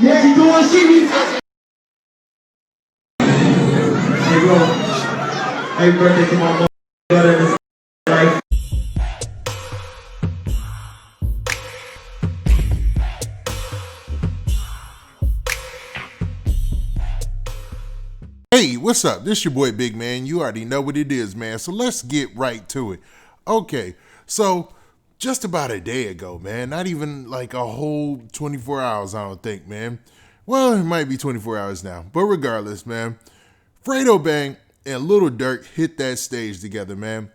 Yeah, you doing see me? Hey, bro. Happy birthday to my brother. Right? Hey, what's up? This your boy Big Man. You already know what it is, man. So let's get right to it. Okay, so just about a day ago, man, not even like a whole 24 hours, I don't think, man. Well, it might be 24 hours now, but regardless, man, Fredo Bang and Lil Durk hit that stage together, man.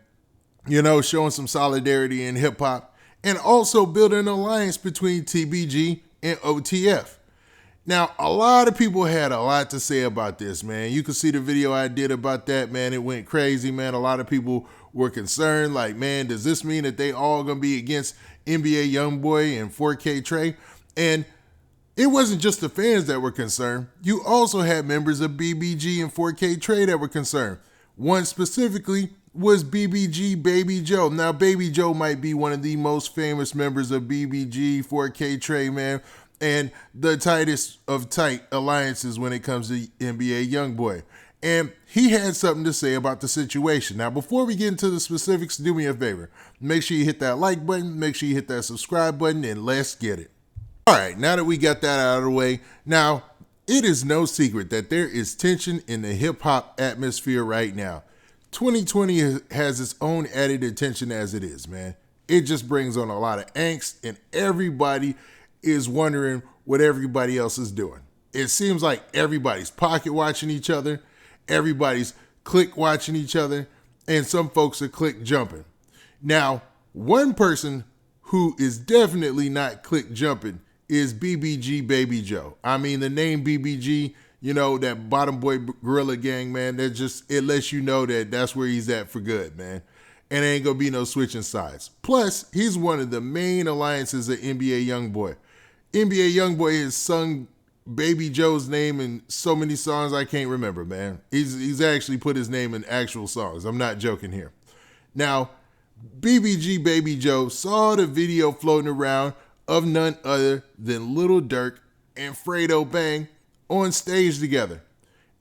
You know, showing some solidarity in hip hop and also building an alliance between TBG and OTF. Now, a lot of people had a lot to say about this, man. You can see the video I did about that, man. It went crazy, man. A lot of people were concerned, like, man, does this mean that they all gonna be against NBA Youngboy and 4K Trey? And it wasn't just the fans that were concerned. You also had members of BBG and 4K Trey that were concerned. One specifically was BBG Baby Joe. Now, Baby Joe might be one of the most famous members of BBG, 4K Trey, man, and the tightest of tight alliances when it comes to NBA Youngboy. And he had something to say about the situation. Now, before we get into the specifics, do me a favor. Make sure you hit that like button, make sure you hit that subscribe button, and let's get it. All right, now that we got that out of the way, now, it is no secret that there is tension in the hip-hop atmosphere right now. 2020 has its own added attention as it is, man. It just brings on a lot of angst, and everybody is wondering what everybody else is doing. It seems like everybody's pocket watching each other, everybody's click watching each other, and some folks are click jumping. Now, one person who is definitely not click jumping is BBG Baby Joe. I mean, the name BBG, you know, that Bottom Boy Gorilla Gang, man, that just, it lets you know that that's where he's at for good, man. And there ain't gonna be no switching sides. Plus, he's one of the main alliances of NBA Youngboy. NBA Youngboy has sung Baby Joe's name in so many songs I can't remember, man. He's actually put his name in actual songs. I'm not joking here. Now, BBG Baby Joe saw the video floating around of none other than Lil Durk and Fredo Bang on stage together.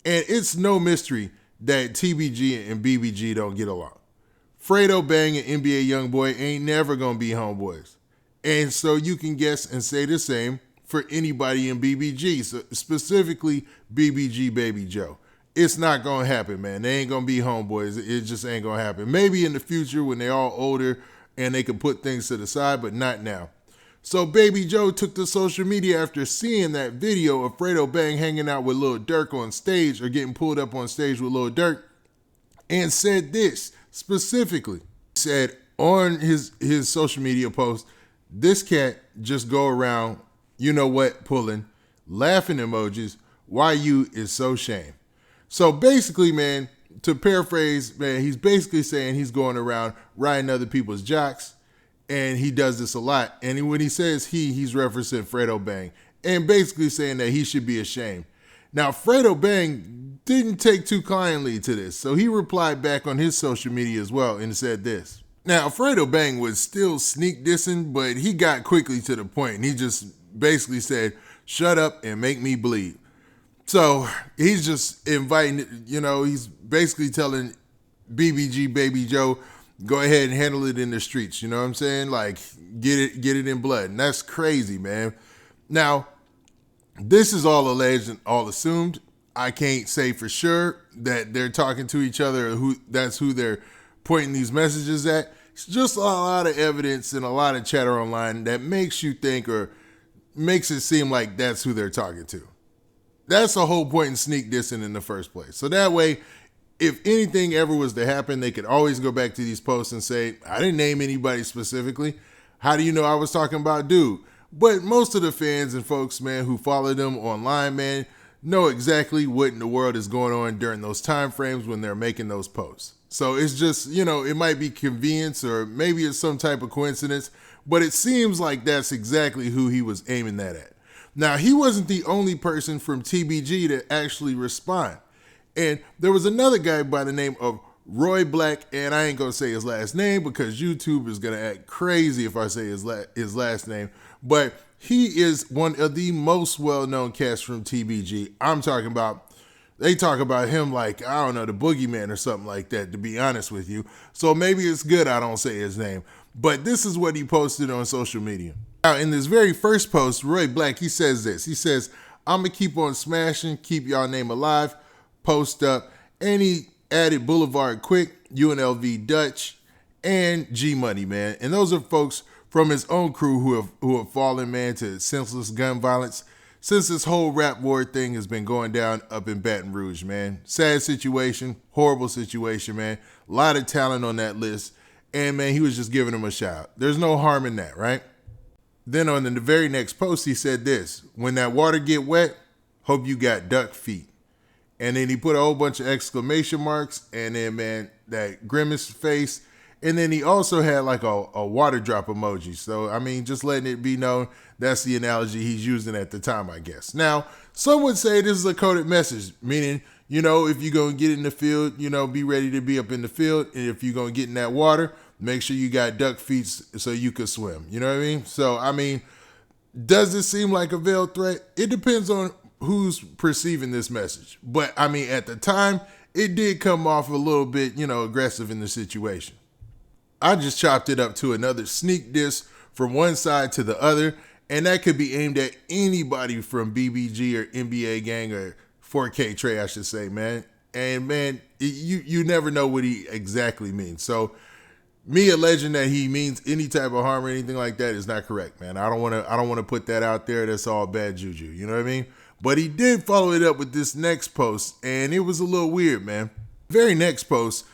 And it's no mystery that TBG and BBG don't get along. Fredo Bang and NBA Youngboy ain't never gonna be homeboys. And so you can guess and say the same for anybody in BBG, so specifically BBG Baby Joe. It's not going to happen, man. They ain't going to be homeboys. It just ain't going to happen. Maybe in the future when they're all older and they can put things to the side, but not now. So Baby Joe took to social media after seeing that video of Fredo Bang hanging out with Lil Durk on stage or getting pulled up on stage with Lil Durk and said this specifically. He said on his social media post, this cat just go around, you know what, pulling, laughing emojis, why you is so shame. So basically, man, to paraphrase, man, he's basically saying he's going around riding other people's jocks, and he does this a lot. And when he says he's referencing Fredo Bang, and basically saying that he should be ashamed. Now, Fredo Bang didn't take too kindly to this, so he replied back on his social media as well and said this. Now, Fredo Bang was still sneak dissing, but he got quickly to the point, and he just basically said, shut up and make me bleed. So he's just inviting, you know, he's basically telling BBG Baby Joe, go ahead and handle it in the streets. You know what I'm saying? Like, get it in blood. And that's crazy, man. Now, this is all alleged and all assumed. I can't say for sure that they're talking to each other or that's who they're pointing these messages at. It's just a lot of evidence and a lot of chatter online that makes you think or makes it seem like that's who they're talking to. That's the whole point in sneak dissing in the first place. So that way, if anything ever was to happen, they could always go back to these posts and say, I didn't name anybody specifically. How do you know I was talking about dude? But most of the fans and folks, man, who follow them online, man, know exactly what in the world is going on during those time frames when they're making those posts. So it's just, you know, it might be convenience or maybe it's some type of coincidence, but it seems like that's exactly who he was aiming that at. Now, he wasn't the only person from TBG to actually respond. And there was another guy by the name of Roy Black, and I ain't going to say his last name because YouTube is going to act crazy if I say his last name. But he is one of the most well-known cats from TBG. I'm talking about, they talk about him like, I don't know, the boogeyman or something like that, to be honest with you. So maybe it's good I don't say his name. But this is what he posted on social media. Now, in this very first post, Roy Black, he says this. He says, I'm going to keep on smashing, keep y'all name alive, post up. And he added Boulevard Quick, UNLV Dutch, and G Money, man. And those are folks from his own crew who have fallen, man, to senseless gun violence since this whole rap war thing has been going down up in Baton Rouge, man. Sad situation, horrible situation, man. A lot of talent on that list. And, man, he was just giving him a shout. There's no harm in that, right? Then on the very next post, he said this: when that water get wet, hope you got duck feet. And then he put a whole bunch of exclamation marks and then, man, that grimace face. And then he also had like a water drop emoji. So, I mean, just letting it be known, that's the analogy he's using at the time, I guess. Now, some would say this is a coded message, meaning, you know, if you're going to get in the field, you know, be ready to be up in the field. And if you're going to get in that water, make sure you got duck feet so you can swim. You know what I mean? So, I mean, does it seem like a veiled threat? It depends on who's perceiving this message. But, I mean, at the time, it did come off a little bit, you know, aggressive in the situation. I just chopped it up to another sneak diss from one side to the other, and that could be aimed at anybody from BBG or NBA Gang or 4K Trey, I should say, man. And, man, you never know what he exactly means. So, me alleging that he means any type of harm or anything like that is not correct, man. I don't want to put that out there. That's all bad juju. You know what I mean? But he did follow it up with this next post, and it was a little weird, man. Very next post,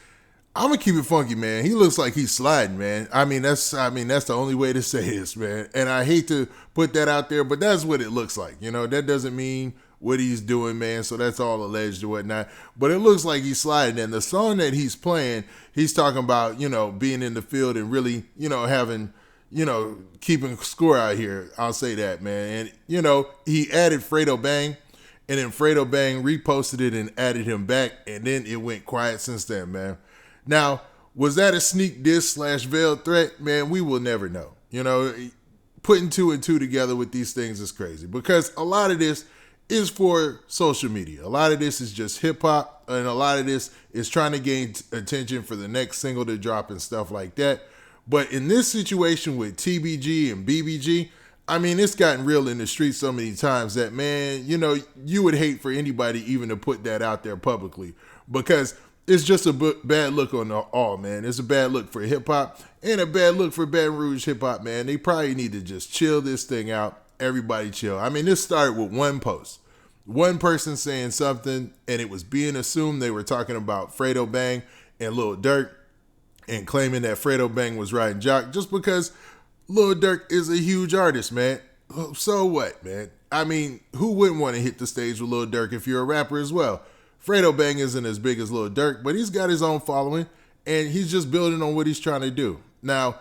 I'm gonna keep it funky, man. He looks like he's sliding, man. I mean, that's the only way to say this, man. And I hate to put that out there, but that's what it looks like. You know, that doesn't mean what he's doing, man. So that's all alleged or whatnot. But it looks like he's sliding. And the song that he's playing, he's talking about, you know, being in the field and really, you know, having, you know, keeping score out here. I'll say that, man. And, you know, he added Fredo Bang. And then Fredo Bang reposted it and added him back. And then it went quiet since then, man. Now, was that a sneak diss / veiled threat? Man, we will never know. You know, putting 2 and 2 together with these things is crazy because a lot of this is for social media. A lot of this is just hip hop, and a lot of this is trying to gain attention for the next single to drop and stuff like that. But in this situation with TBG and BBG, I mean, it's gotten real in the streets so many times that, man, you know, you would hate for anybody even to put that out there publicly because it's just a bad look on all, man. It's a bad look for hip-hop and a bad look for Baton Rouge hip-hop, man. They probably need to just chill this thing out. Everybody chill. I mean, this started with one post. One person saying something, and it was being assumed they were talking about Fredo Bang and Lil Durk and claiming that Fredo Bang was riding jock just because Lil Durk is a huge artist, man. So what, man? I mean, who wouldn't want to hit the stage with Lil Durk if you're a rapper as well? Fredo Bang isn't as big as Lil Durk, but he's got his own following, and he's just building on what he's trying to do. Now,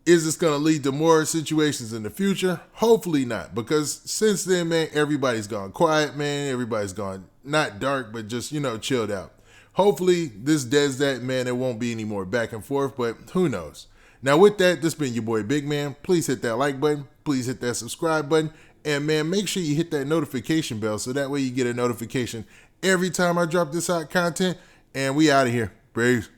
is this going to lead to more situations in the future? Hopefully not, because since then, man, everybody's gone quiet, man. Everybody's gone not dark, but just, you know, chilled out. Hopefully, this does that, man. There won't be any more back and forth, but who knows? Now, with that, this has been your boy Big Man. Please hit that like button. Please hit that subscribe button. And, man, make sure you hit that notification bell so that way you get a notification every time I drop this hot content. And we out of here. Peace.